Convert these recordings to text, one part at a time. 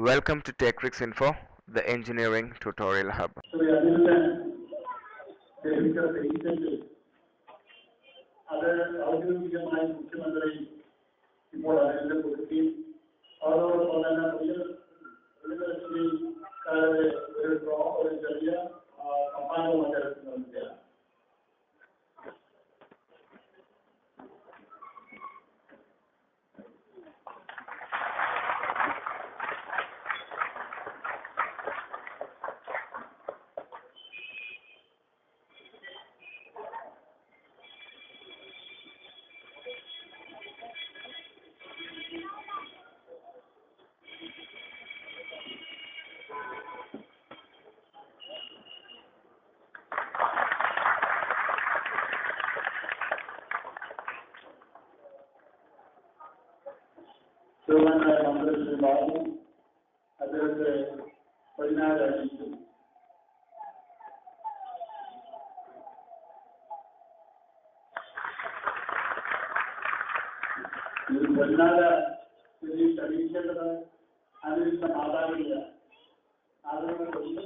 Welcome to TechRix Info, the engineering tutorial hub. So അതിലുള്ള technical patient അത് ഔദ്യോഗികമായി മുഖ്യമന്ത്രി ഇപ്പോൾ അതിന്റെ പുതുക്കി അതോടൊപ്പം തന്നെ ഒരു ചെറിയ സമ്മാനവും നടത്തുന്നുണ്ട്. ബഹുമാനായ മന്ത്രി ബാബു അദ്ദേഹത്തെ 14 അറിയിച്ചു. ഈ 14 അറിയിക്കേണ്ടത് അതിന്റെ മാതാവില്ല. അതുകൊണ്ട്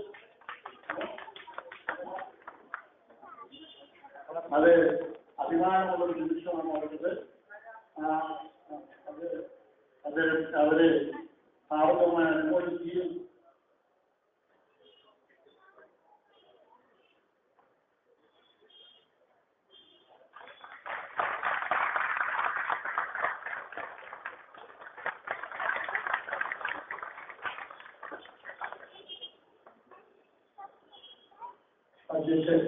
അത് അഭിമാനമുള്ള നിമിഷമാണ് അവർക്ക്. അവരെ ഭാവകമായി അനുമോദിക്കുകയും അധ്യക്ഷൻ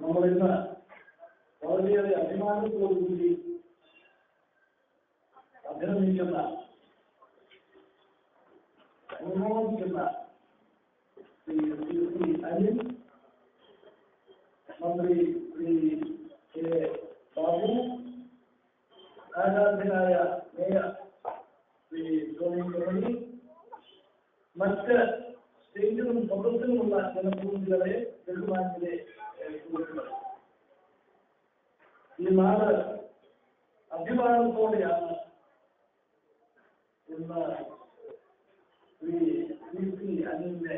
നമ്മളിന്ന് വളരെയേറെ അഭിമാനത്തോടുകൂടി അഭിനന്ദിക്കുന്ന അനുമോദിക്കുന്ന ശ്രീ അനിൽ, മന്ത്രി ശ്രീ കെ ബാബു, ആരാധ്യനായ മേയർ ശ്രീ ടോണി മുരളി, മറ്റ് സ്റ്റേജിലും സദസ്സിലുമുള്ള ജനപ്രതിനിധികളെ, ബഹുമാന്യരെ, സുഹൃത്തുക്കളെ, ഈ നാട് അഭിമാനത്തോടെയാണ് ഇന്ന് ശ്രീ അനിലിനെ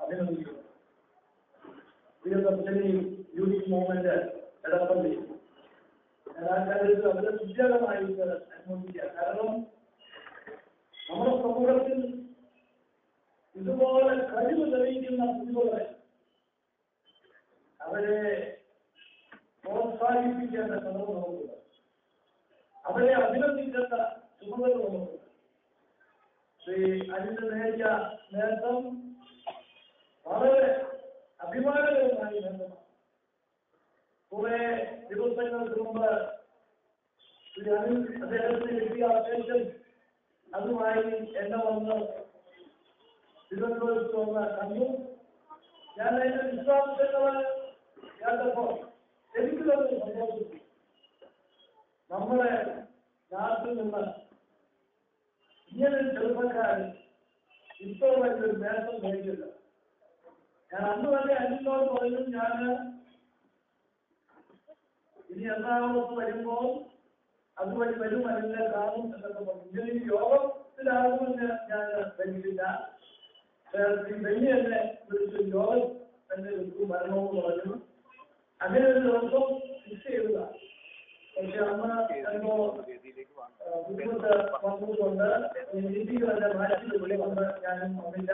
അഭിനന്ദിക്കുന്നത്. പ്രിയദർശിനി യൂത്ത് മൂവ്മെന്റ് എടപ്പള്ളി, ഞാൻ ആ കാര്യത്തിൽ വളരെ സുജാതമായിട്ട് അനുമോദിക്കുക. കാരണം നമ്മുടെ സമൂഹത്തിൽ ഇതുപോലെ കഴിവ് തെളിയിക്കുന്ന കുട്ടികളെ അവരെ പ്രോത്സാഹിപ്പിക്കേണ്ട കടമ നമുക്കുണ്ട്. അവരെ അഭിനന്ദിക്കേണ്ട ചുമതല നമുക്കുണ്ട്. ശ്രീ അനിൽ നേടിയ നേട്ടം വളരെ അഭിമാനകരമായ നേട്ടമാണ്. കുറെ ദിവസങ്ങൾക്ക് മുമ്പ് ശ്രീ അനിൽ അദ്ദേഹത്തിന് കിട്ടിയ അപേക്ഷൻ അതുമായി എന്നെ വന്ന് തിരുവനന്തപുരത്ത് വന്ന് കണ്ടു. ഞാൻ അതിന്റെ വിശ്വാസങ്ങൾ കേട്ടപ്പോൾ എനിക്ക് തന്നെ സന്തോഷിച്ചു. നമ്മുടെ നാട്ടിൽ നിന്ന് ഇങ്ങനെ ചെറുപ്പക്കാരൻ ഇപ്പോൾ വലിയൊരു നേട്ടം നേടിയില്ല. ഞാൻ അന്ന് തന്നെ അനിലിനോട് പറഞ്ഞു, ഞാൻ ഇനി എറണാകുളത്ത് വരുമ്പോൾ അതുവഴി വരും, അനിലിനെ കാണും എന്നൊക്കെ പറഞ്ഞു. ഇങ്ങനെ ഈ യോഗത്തിലാകുമെന്ന് ഞാൻ കരുതിയില്ല. വെള്ളി എന്നെ വിളിച്ച് യോഗം തന്നെ വിളിച്ചു വരണമെന്ന് പറഞ്ഞു. അങ്ങനെ ഒരു ദിവസം ഫിക്സ് ചെയ്തത. പക്ഷെ അന്ന് എന്തോ ബുദ്ധിമുട്ട് വന്നതുകൊണ്ട് രീതികളെ മാറ്റിക്കൊണ്ട് ഞാനും വന്നില്ല.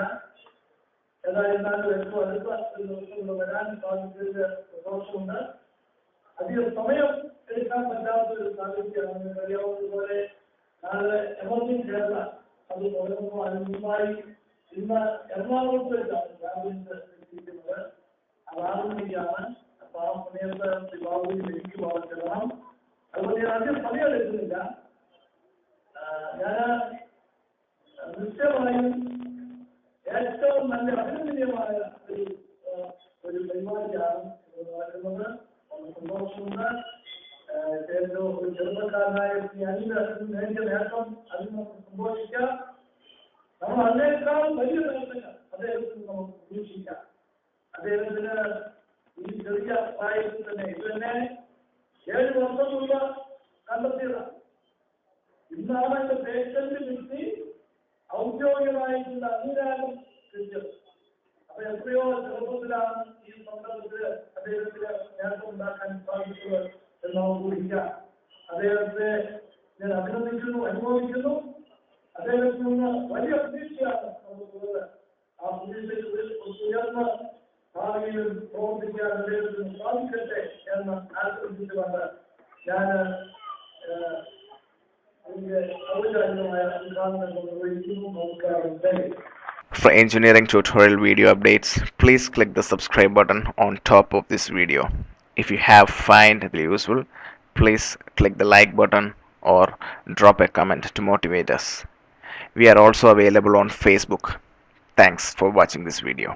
ഏതായിരുന്നാലും ഏറ്റവും അടുത്ത ഒരു ദിവസം വരാൻ സാധിച്ചതിൽ സന്തോഷമുണ്ട്. അധികം സമയം എടുക്കാൻ പറ്റാത്ത ഒരു സാഹചര്യമാണ്. അറിയാവുന്നതുപോലെ നാളെ എമർജൻസി ചേർന്ന അത് തുടങ്ങുമ്പോൾ അതിന് മുമ്പായി ഇന്ന് എറണാകുളത്ത് വെച്ചാണ് രാവിലെ എത്തിയിരിക്കുന്നത്. അത് 6 മണിക്കാണ്. അപ്പൊ ആ സമയത്ത് ശിവാബുവിൽ എനിക്ക് വളർത്തണം. അതുകൊണ്ട് ഞാൻ അധികം സമയം എടുക്കുന്നില്ല. ഞാൻ നിശ്ചയമായും ഏറ്റവും നല്ല അഭിനന്ദനീയമായ ഒരു പരിപാടിയാണ് നടക്കുന്നത്. സന്തോഷമുണ്ട്. ഏറ്റവും ഒരു ചെറുപ്പക്കാരനായ ശ്രീ അനിൽ നേടിയ നേട്ടം അതിൽ നമുക്ക് സന്തോഷിക്കാം. നമ്മൾ അതിനേക്കാളും വലിയ നേട്ടങ്ങൾ അദ്ദേഹത്തിന് നമുക്ക് പ്രതീക്ഷിക്കാം. അദ്ദേഹത്തിന് ഈ ചെറിയ പ്രായത്തിൽ തന്നെ ഇത് തന്നെ 7 വർഷം മുമ്പ് കണ്ടെത്തിയതാണ്. ഇന്നാണ് അതിന്റെ പേറ്റന്റ് കിട്ടി ഔദ്യോഗികമായിട്ടുള്ള അംഗീകാരം കിട്ടിയത്. അപ്പൊ എത്രയോ ചെറുപ്പത്തിലാണ് ഈ സന്ദർഭത്തിൽ അദ്ദേഹത്തിന് നേട്ടം ഉണ്ടാക്കാൻ സാധിച്ചത് എന്ന് നമുക്ക് ഊഹിക്കാം. അദ്ദേഹത്തെ ഞാൻ അഭിനന്ദിക്കുന്നു, അനുമോദിക്കുന്നു. അദ്ദേഹത്തിൽ നിന്ന് വലിയ പ്രതീക്ഷയാണ് നമുക്കുള്ളത്. ആ പ്രതീക്ഷയിൽ ഉയർന്ന ഭാവിയിലും പ്രവർത്തിക്കാൻ അദ്ദേഹത്തിന് സാധിക്കട്ടെ എന്ന് ആശംസിച്ചുകൊണ്ട് ഞാൻ അതിന്റെ ഔപചാരികമായ ഉദ്ഘാടനം നിർവഹിക്കുന്നു. നമസ്കാരം. For engineering tutorial video updates, please click the subscribe button on top of this video. If you have find it useful, please click the like button or drop a comment to motivate us. We are also available on Facebook. Thanks for watching this video.